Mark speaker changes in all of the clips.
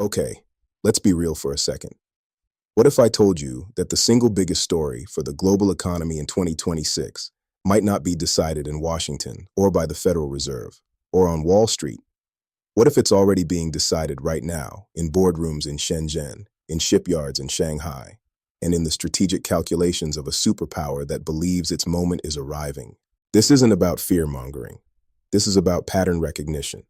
Speaker 1: Okay, let's be real for a second. What if I told you that the single biggest story for the global economy in 2026 might not be decided in Washington or by the Federal Reserve or on Wall Street? What if it's already being decided right now in boardrooms in Shenzhen, in shipyards in Shanghai, and in the strategic calculations of a superpower that believes its moment is arriving? This isn't about fear-mongering. This is about pattern recognition.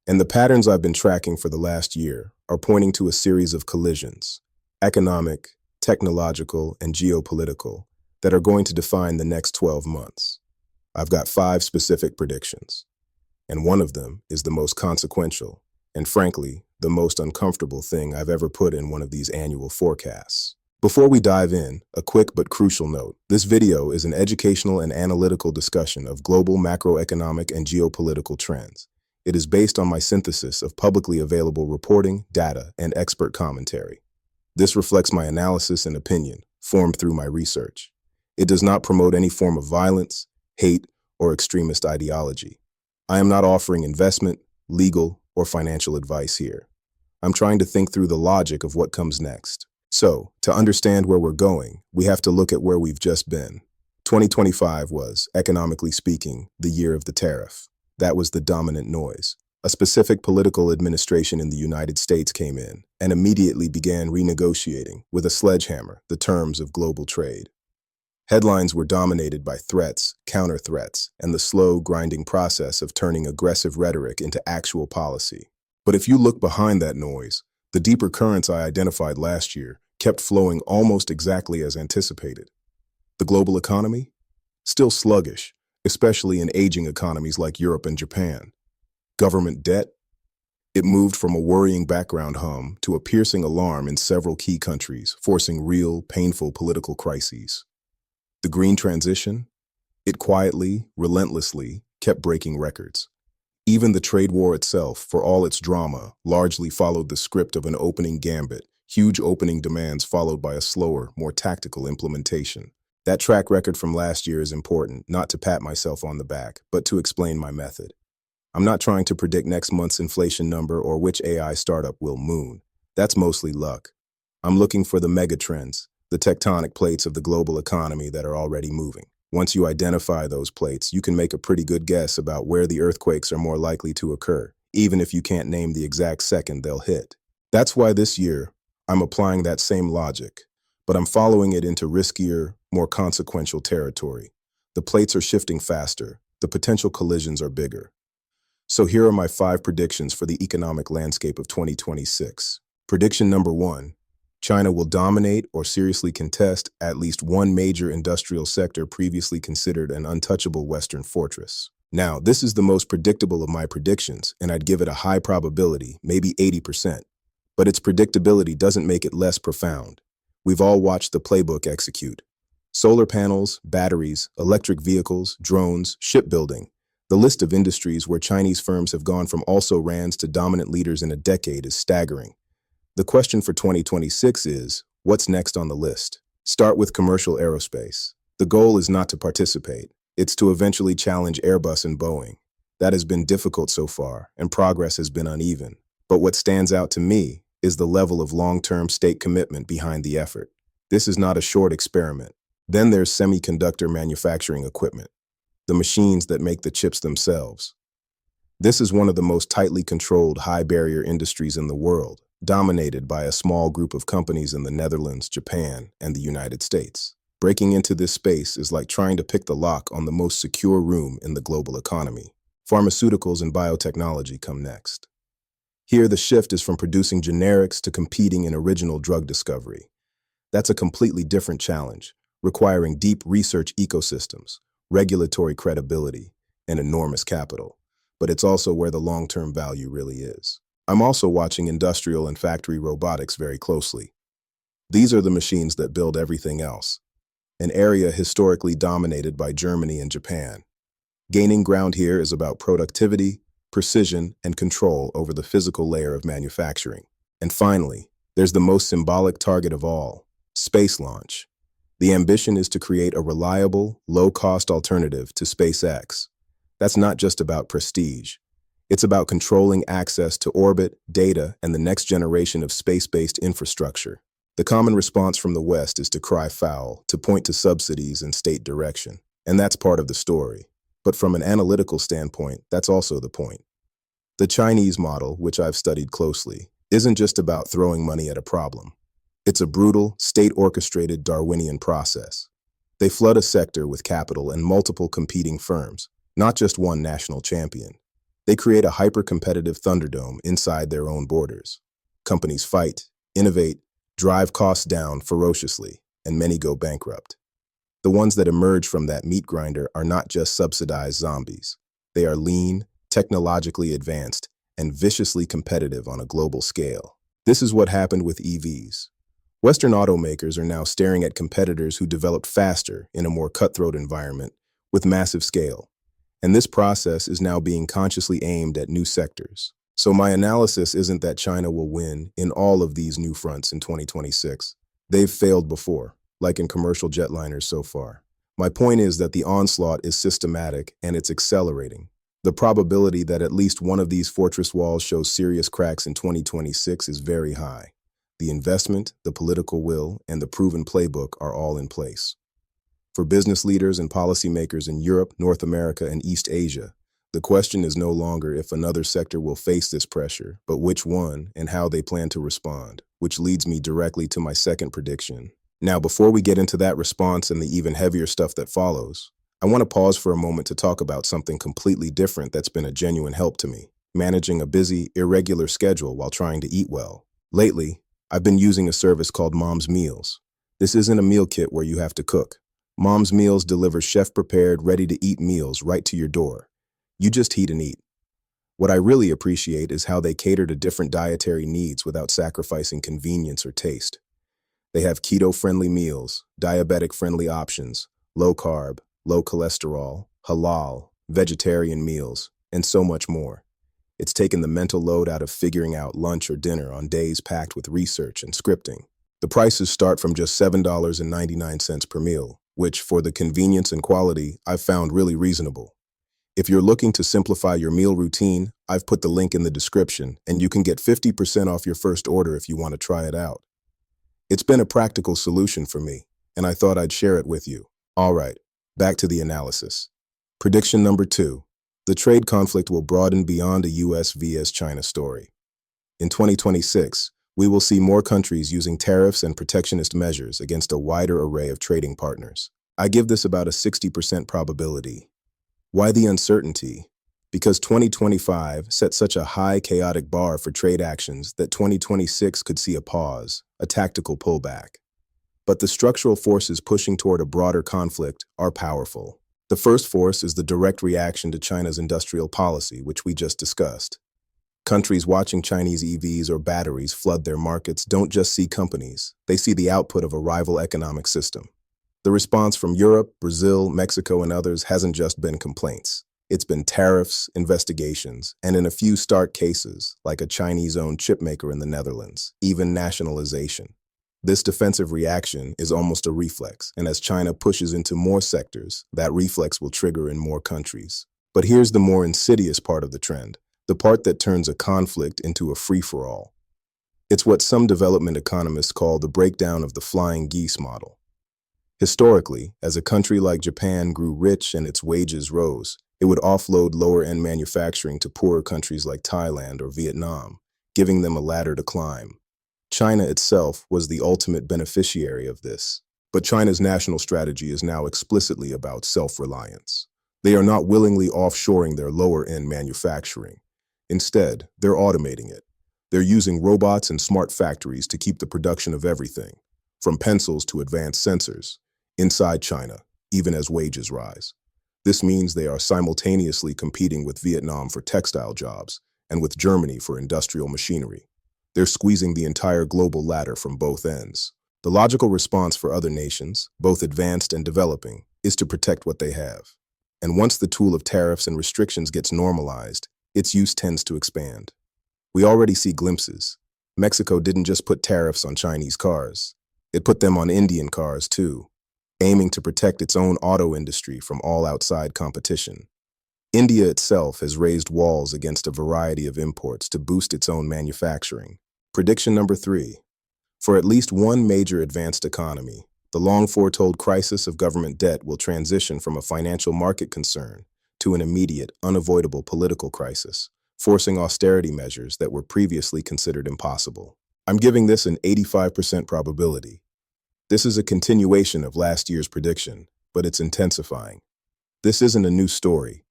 Speaker 1: And the patterns I've been tracking for the last year are pointing to a series of collisions, economic, technological, and geopolitical, that are going to define the next 12 months. I've got 5 specific predictions, and one of them is the most consequential, and frankly, the most uncomfortable thing I've ever put in one of these annual forecasts. Before we dive in, a quick but crucial note. This video is an educational and analytical discussion of global macroeconomic and geopolitical trends. It is based on my synthesis of publicly available reporting, data, and expert commentary. This reflects my analysis and opinion, formed through my research. It does not promote any form of violence, hate, or extremist ideology. I am not offering investment, legal, or financial advice here. I'm trying to think through the logic of what comes next. So, to understand where we're going, we have to look at where we've just been. 2025 was, economically speaking, the year of the tariff. That was the dominant noise. A specific political administration in the United States came in and immediately began renegotiating, with a sledgehammer, the terms of global trade. Headlines were dominated by threats, counter-threats, and the slow, grinding process of turning aggressive rhetoric into actual policy. But if you look behind that noise, the deeper currents I identified last year kept flowing almost exactly as anticipated. The global economy? Still sluggish, especially in aging economies like Europe and Japan. Government debt? It moved from a worrying background hum to a piercing alarm in several key countries, forcing real, painful political crises. The green transition? It quietly, relentlessly, kept breaking records. Even the trade war itself, for all its drama, largely followed the script of an opening gambit, huge opening demands followed by a slower, more tactical implementation. That track record from last year is important, not to pat myself on the back, but to explain my method. I'm not trying to predict next month's inflation number or which AI startup will moon. That's mostly luck. I'm looking for the megatrends, the tectonic plates of the global economy that are already moving. Once you identify those plates, you can make a pretty good guess about where the earthquakes are more likely to occur, even if you can't name the exact second they'll hit. That's why this year, I'm applying that same logic, but I'm following it into riskier, more consequential territory. The plates are shifting faster, the potential collisions are bigger. So here are my 5 predictions for the economic landscape of 2026. Prediction number 1. China will dominate or seriously contest at least one major industrial sector previously considered an untouchable Western fortress. Now, this is the most predictable of my predictions, and I'd give it a high probability, maybe 80%. But its predictability doesn't make it less profound. We've all watched the playbook execute. Solar panels, batteries, electric vehicles, drones, shipbuilding. The list of industries where Chinese firms have gone from also-rans to dominant leaders in a decade is staggering. The question for 2026 is, what's next on the list? Start with commercial aerospace. The goal is not to participate. It's to eventually challenge Airbus and Boeing. That has been difficult so far, and progress has been uneven. But what stands out to me is the level of long-term state commitment behind the effort. This is not a short experiment. Then there's semiconductor manufacturing equipment, the machines that make the chips themselves. This is one of the most tightly controlled high-barrier industries in the world, dominated by a small group of companies in the Netherlands, Japan, and the United States. Breaking into this space is like trying to pick the lock on the most secure room in the global economy. Pharmaceuticals and biotechnology come next. Here, the shift is from producing generics to competing in original drug discovery. That's a completely different challenge, requiring deep research ecosystems, regulatory credibility, and enormous capital. But it's also where the long-term value really is. I'm also watching industrial and factory robotics very closely. These are the machines that build everything else, an area historically dominated by Germany and Japan. Gaining ground here is about productivity, precision, and control over the physical layer of manufacturing. And finally, there's the most symbolic target of all, space launch. The ambition is to create a reliable, low-cost alternative to SpaceX. That's not just about prestige. It's about controlling access to orbit, data, and the next generation of space-based infrastructure. The common response from the West is to cry foul, to point to subsidies and state direction. And that's part of the story. But from an analytical standpoint, that's also the point. The Chinese model, which I've studied closely, isn't just about throwing money at a problem. It's a brutal, state-orchestrated Darwinian process. They flood a sector with capital and multiple competing firms, not just one national champion. They create a hyper-competitive Thunderdome inside their own borders. Companies fight, innovate, drive costs down ferociously, and many go bankrupt. The ones that emerge from that meat grinder are not just subsidized zombies. They are lean, technologically advanced, and viciously competitive on a global scale. This is what happened with EVs. Western automakers are now staring at competitors who developed faster in a more cutthroat environment with massive scale. And this process is now being consciously aimed at new sectors. So my analysis isn't that China will win in all of these new fronts in 2026. They've failed before, like in commercial jetliners so far. My point is that the onslaught is systematic and it's accelerating. The probability that at least one of these fortress walls shows serious cracks in 2026 is very high. The investment, the political will, and the proven playbook are all in place. For business leaders and policymakers in Europe, North America, and East Asia, the question is no longer if another sector will face this pressure, but which one and how they plan to respond, which leads me directly to my second prediction. Now, before we get into that response and the even heavier stuff that follows, I want to pause for a moment to talk about something completely different that's been a genuine help to me: managing a busy, irregular schedule while trying to eat well. Lately, I've been using a service called Mom's Meals. This isn't a meal kit where you have to cook. Mom's Meals delivers chef-prepared, ready-to-eat meals right to your door. You just heat and eat. What I really appreciate is how they cater to different dietary needs without sacrificing convenience or taste. They have keto-friendly meals, diabetic-friendly options, low-carb, low cholesterol, halal, vegetarian meals, and so much more. It's taken the mental load out of figuring out lunch or dinner on days packed with research and scripting. The prices start from just $7.99 per meal, which, for the convenience and quality, I've found really reasonable. If you're looking to simplify your meal routine, I've put the link in the description, and you can get 50% off your first order if you want to try it out. It's been a practical solution for me, and I thought I'd share it with you. All right, back to the analysis. Prediction number 2. The trade conflict will broaden beyond a US vs China story. In 2026, we will see more countries using tariffs and protectionist measures against a wider array of trading partners. I give this about a 60% probability. Why the uncertainty? Because 2025 set such a high chaotic bar for trade actions that 2026 could see a pause, a tactical pullback. But the structural forces pushing toward a broader conflict are powerful. The first force is the direct reaction to China's industrial policy, which we just discussed. Countries watching Chinese EVs or batteries flood their markets don't just see companies, they see the output of a rival economic system. The response from Europe, Brazil, Mexico, and others hasn't just been complaints. It's been tariffs, investigations, and in a few stark cases, like a Chinese-owned chipmaker in the Netherlands, even nationalization. This defensive reaction is almost a reflex, and as China pushes into more sectors, that reflex will trigger in more countries. But here's the more insidious part of the trend, the part that turns a conflict into a free-for-all. It's what some development economists call the breakdown of the flying geese model. Historically, as a country like Japan grew rich and its wages rose, it would offload lower-end manufacturing to poorer countries like Thailand or Vietnam, giving them a ladder to climb. China itself was the ultimate beneficiary of this. But China's national strategy is now explicitly about self-reliance. They are not willingly offshoring their lower-end manufacturing. Instead, they're automating it. They're using robots and smart factories to keep the production of everything, from pencils to advanced sensors, inside China, even as wages rise. This means they are simultaneously competing with Vietnam for textile jobs and with Germany for industrial machinery. They're squeezing the entire global ladder from both ends. The logical response for other nations, both advanced and developing, is to protect what they have. And once the tool of tariffs and restrictions gets normalized, its use tends to expand. We already see glimpses. Mexico didn't just put tariffs on Chinese cars. It put them on Indian cars too, aiming to protect its own auto industry from all outside competition. India itself has raised walls against a variety of imports to boost its own manufacturing. Prediction number 3. For at least one major advanced economy, the long foretold crisis of government debt will transition from a financial market concern to an immediate, unavoidable political crisis, forcing austerity measures that were previously considered impossible. I'm giving this an 85% probability. This is a continuation of last year's prediction, but it's intensifying. This isn't a new story.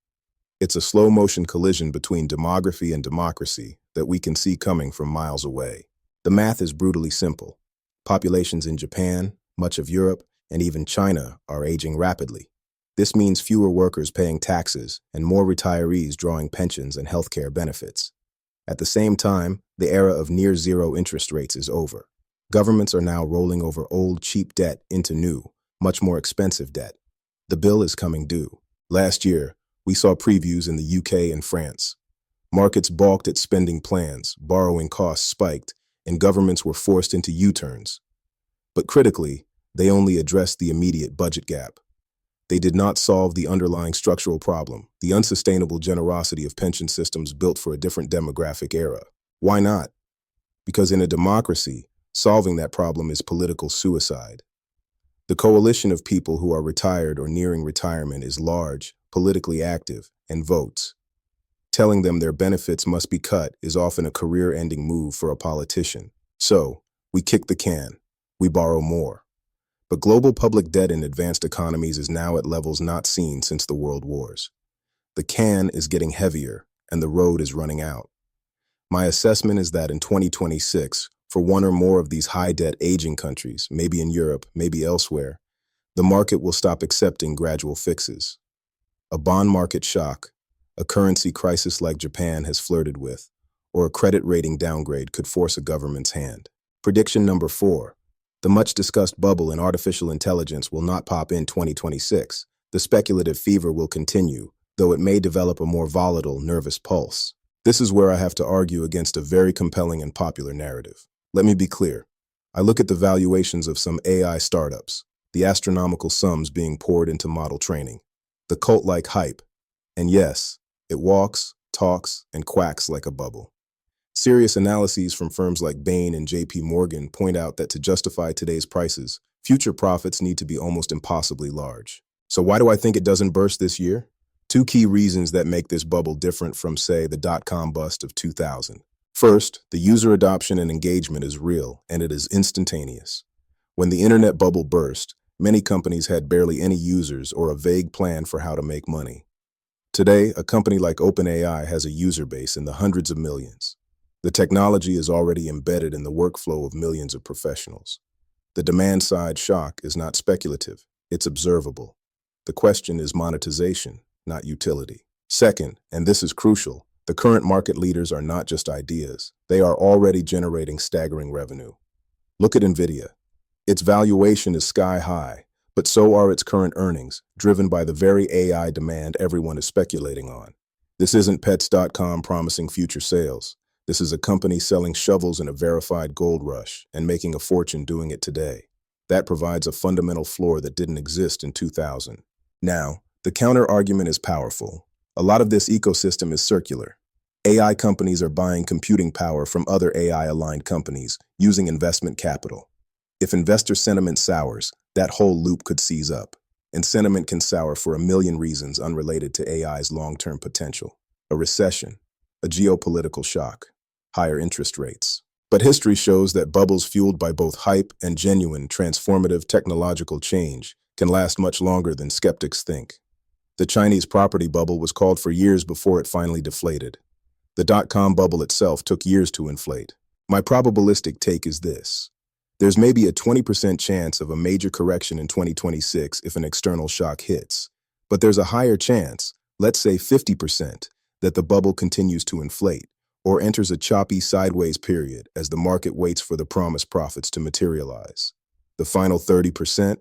Speaker 1: It's a slow-motion collision between demography and democracy that we can see coming from miles away. The math is brutally simple. Populations in Japan, much of Europe, and even China are aging rapidly. This means fewer workers paying taxes and more retirees drawing pensions and healthcare benefits. At the same time, the era of near-zero interest rates is over. Governments are now rolling over old, cheap debt into new, much more expensive debt. The bill is coming due. Last year, we saw previews in the UK and France. Markets balked at spending plans, borrowing costs spiked, and governments were forced into U-turns. But critically, they only addressed the immediate budget gap. They did not solve the underlying structural problem, the unsustainable generosity of pension systems built for a different demographic era. Why not? Because in a democracy, solving that problem is political suicide. The coalition of people who are retired or nearing retirement is large, politically active, and votes. Telling them their benefits must be cut is often a career-ending move for a politician. So, we kick the can. We borrow more. But global public debt in advanced economies is now at levels not seen since the World Wars. The can is getting heavier, and the road is running out. My assessment is that in 2026, for one or more of these high-debt aging countries, maybe in Europe, maybe elsewhere, the market will stop accepting gradual fixes. A bond market shock, a currency crisis like Japan has flirted with, or a credit rating downgrade could force a government's hand. Prediction number 4. The much-discussed bubble in artificial intelligence will not pop in 2026. The speculative fever will continue, though it may develop a more volatile, nervous pulse. This is where I have to argue against a very compelling and popular narrative. Let me be clear. I look at the valuations of some AI startups, the astronomical sums being poured into model training, the cult-like hype, and yes, it walks, talks, and quacks like a bubble. Serious analyses from firms like Bain and JP Morgan point out that to justify today's prices, future profits need to be almost impossibly large. So why do I think it doesn't burst this year? 2 key reasons that make this bubble different from, say, the dot-com bust of 2000. First, the user adoption and engagement is real, and it is instantaneous. When the internet bubble burst, many companies had barely any users or a vague plan for how to make money. Today, a company like OpenAI has a user base in the hundreds of millions. The technology is already embedded in the workflow of millions of professionals. The demand-side shock is not speculative, it's observable. The question is monetization, not utility. Second, and this is crucial, the current market leaders are not just ideas. They are already generating staggering revenue. Look at NVIDIA. Its valuation is sky high, but so are its current earnings, driven by the very AI demand everyone is speculating on. This isn't Pets.com promising future sales. This is a company selling shovels in a verified gold rush and making a fortune doing it today. That provides a fundamental floor that didn't exist in 2000. Now, the counter-argument is powerful. A lot of this ecosystem is circular. AI companies are buying computing power from other AI-aligned companies using investment capital. If investor sentiment sours, that whole loop could seize up. And sentiment can sour for a million reasons unrelated to AI's long-term potential. A recession, a geopolitical shock, higher interest rates. But history shows that bubbles fueled by both hype and genuine transformative technological change can last much longer than skeptics think. The Chinese property bubble was called for years before it finally deflated. The dot-com bubble itself took years to inflate. My probabilistic take is this. There's maybe a 20% chance of a major correction in 2026 if an external shock hits. But there's a higher chance, let's say 50%, that the bubble continues to inflate or enters a choppy sideways period as the market waits for the promised profits to materialize. The final 30%,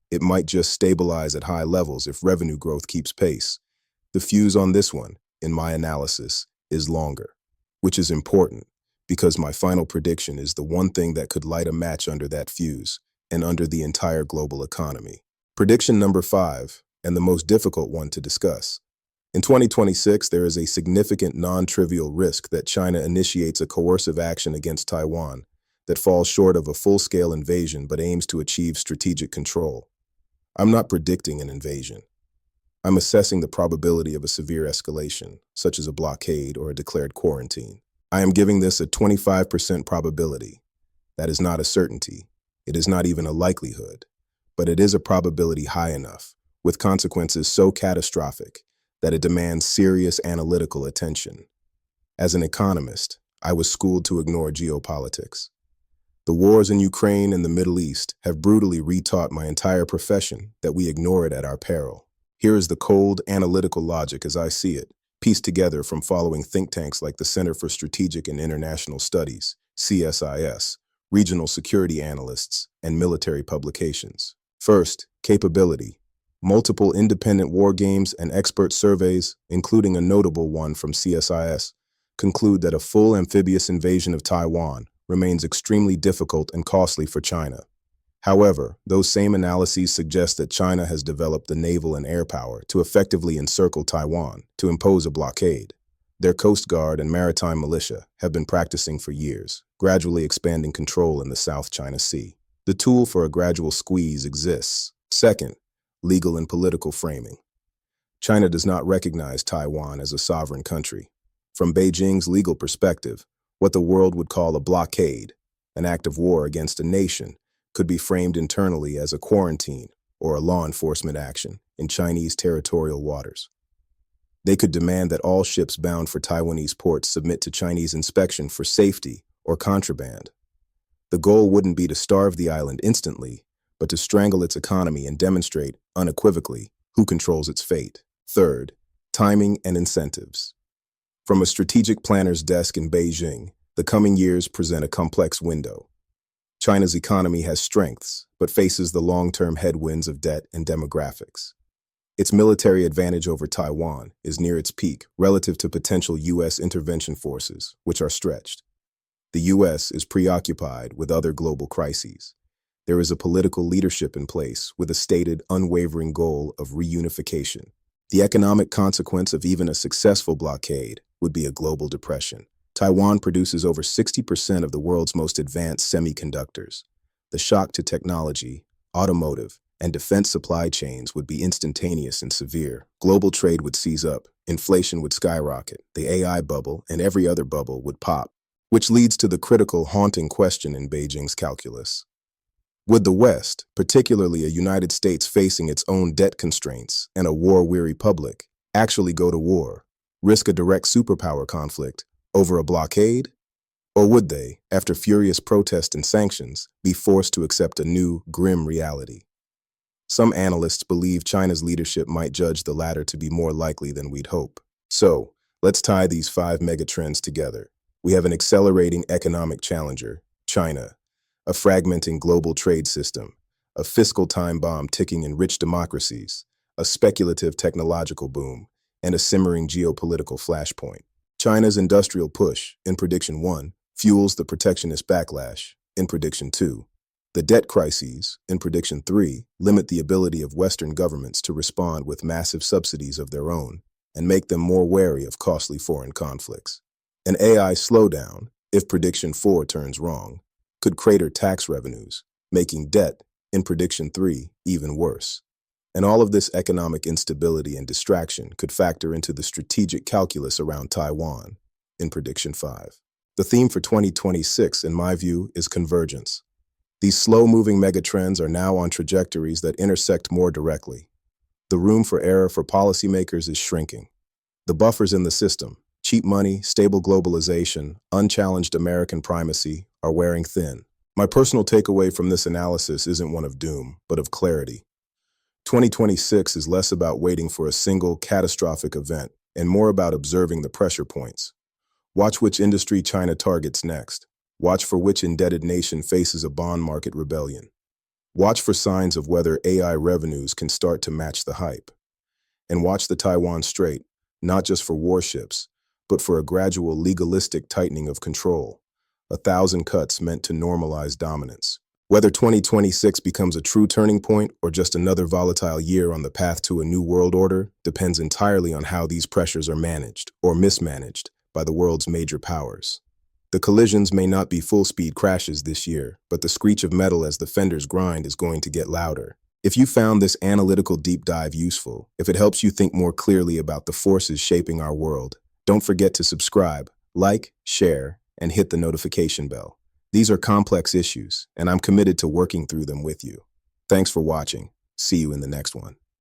Speaker 1: it might just stabilize at high levels if revenue growth keeps pace. The fuse on this one, in my analysis, is longer, which is important because my final prediction is the one thing that could light a match under that fuse and under the entire global economy. Prediction number 5, and the most difficult one to discuss. In 2026, there is a significant non-trivial risk that China initiates a coercive action against Taiwan that falls short of a full-scale invasion but aims to achieve strategic control. I'm not predicting an invasion. I'm assessing the probability of a severe escalation, such as a blockade or a declared quarantine. I am giving this a 25% probability. That is not a certainty. It is not even a likelihood. But it is a probability high enough, with consequences so catastrophic that it demands serious analytical attention. As an economist, I was schooled to ignore geopolitics. The wars in Ukraine and the Middle East have brutally retaught my entire profession that we ignore it at our peril. Here is the cold, analytical logic as I see it, pieced together from following think tanks like the Center for Strategic and International Studies, CSIS, regional security analysts, and military publications. First, capability. Multiple independent war games and expert surveys, including a notable one from CSIS, conclude that a full amphibious invasion of Taiwan remains extremely difficult and costly for China. However, those same analyses suggest that China has developed the naval and air power to effectively encircle Taiwan, to impose a blockade. Their Coast Guard and maritime militia have been practicing for years, gradually expanding control in the South China Sea. The tool for a gradual squeeze exists. Second, legal and political framing. China does not recognize Taiwan as a sovereign country. From Beijing's legal perspective, what the world would call a blockade, an act of war against a nation, could be framed internally as a quarantine or a law enforcement action in Chinese territorial waters. They could demand that all ships bound for Taiwanese ports submit to Chinese inspection for safety or contraband. The goal wouldn't be to starve the island instantly, but to strangle its economy and demonstrate, unequivocally, who controls its fate. Third, timing and incentives. From a strategic planner's desk in Beijing, the coming years present a complex window. China's economy has strengths, but faces the long-term headwinds of debt and demographics. Its military advantage over Taiwan is near its peak relative to potential U.S. intervention forces, which are stretched. The U.S. is preoccupied with other global crises. There is a political leadership in place with a stated, unwavering goal of reunification. The economic consequence of even a successful blockade would be a global depression. Taiwan produces over 60% of the world's most advanced semiconductors. The shock to technology, automotive, and defense supply chains would be instantaneous and severe. Global trade would seize up, inflation would skyrocket, the AI bubble and every other bubble would pop, which leads to the critical, haunting question in Beijing's calculus. Would the West, particularly a United States facing its own debt constraints and a war-weary public, actually go to war, risk a direct superpower conflict over a blockade? Or would they, after furious protest and sanctions, be forced to accept a new, grim reality? Some analysts believe China's leadership might judge the latter to be more likely than we'd hope. So, let's tie these 5 megatrends together. We have an accelerating economic challenger, China, a fragmenting global trade system, a fiscal time bomb ticking in rich democracies, a speculative technological boom, and a simmering geopolitical flashpoint. China's industrial push, in Prediction 1, fuels the protectionist backlash, in Prediction 2. The debt crises, in Prediction 3, limit the ability of Western governments to respond with massive subsidies of their own and make them more wary of costly foreign conflicts. An AI slowdown, if Prediction 4 turns wrong, could crater tax revenues, making debt, in Prediction 3, even worse. And all of this economic instability and distraction could factor into the strategic calculus around Taiwan, in Prediction 5. The theme for 2026, in my view, is convergence. These slow-moving megatrends are now on trajectories that intersect more directly. The room for error for policymakers is shrinking. The buffers in the system, cheap money, stable globalization, unchallenged American primacy, are wearing thin. My personal takeaway from this analysis isn't one of doom, but of clarity. 2026 is less about waiting for a single catastrophic event and more about observing the pressure points. Watch which industry China targets next. Watch for which indebted nation faces a bond market rebellion. Watch for signs of whether AI revenues can start to match the hype. And watch the Taiwan Strait, not just for warships, but for a gradual legalistic tightening of control, 1,000 cuts meant to normalize dominance. Whether 2026 becomes a true turning point or just another volatile year on the path to a new world order depends entirely on how these pressures are managed or mismanaged by the world's major powers. The collisions may not be full-speed crashes this year, but the screech of metal as the fenders grind is going to get louder. If you found this analytical deep dive useful, if it helps you think more clearly about the forces shaping our world, don't forget to subscribe, like, share, and hit the notification bell. These are complex issues, and I'm committed to working through them with you. Thanks for watching. See you in the next one.